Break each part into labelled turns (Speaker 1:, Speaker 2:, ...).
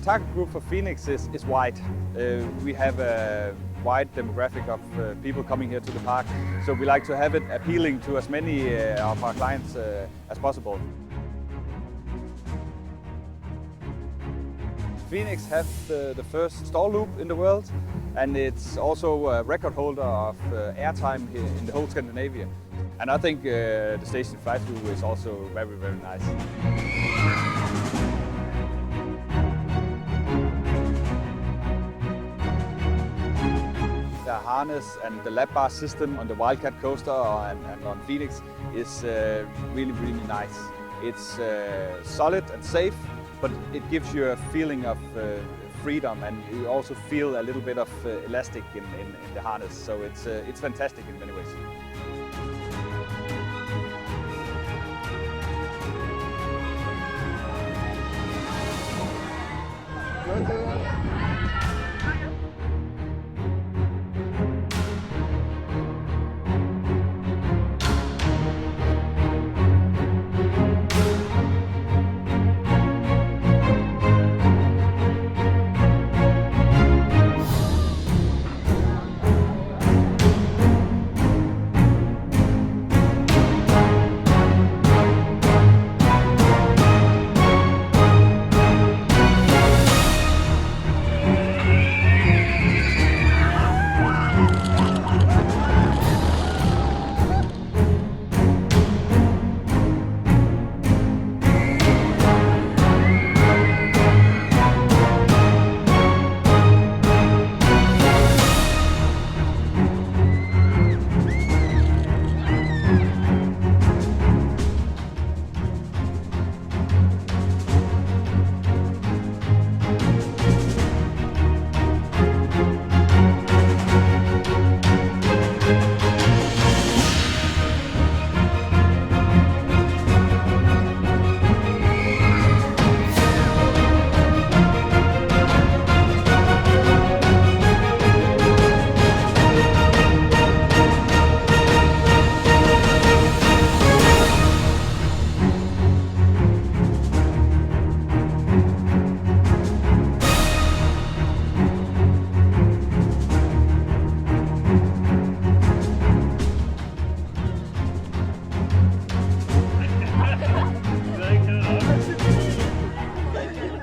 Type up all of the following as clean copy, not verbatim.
Speaker 1: target group for Fønix is wide. We have a wide demographic of people coming here to the park, so we like to have it appealing to as many of our clients as possible. Fønix has the first stall loop in the world, and it's also a record holder of airtime here in the whole Scandinavia. And I think the station fly-through is also very, very nice. The harness and the lap bar system on the Wildcat coaster and on Fønix is really, really nice. It's solid and safe, but it gives you a feeling of freedom, and you also feel a little bit of elastic in the harness. So it's fantastic in many ways.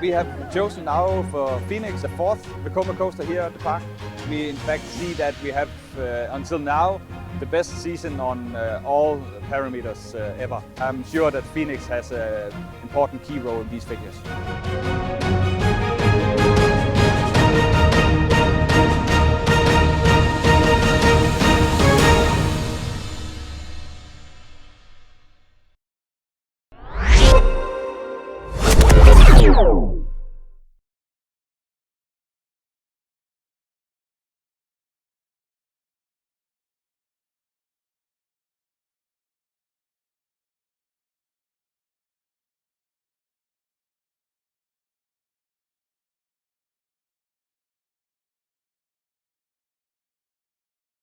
Speaker 1: We have chosen now for Fønix the fourth Vekoma coaster here at the park. We in fact see that we have until now the best season on all parameters ever. I'm sure that Fønix has an important key role in these figures.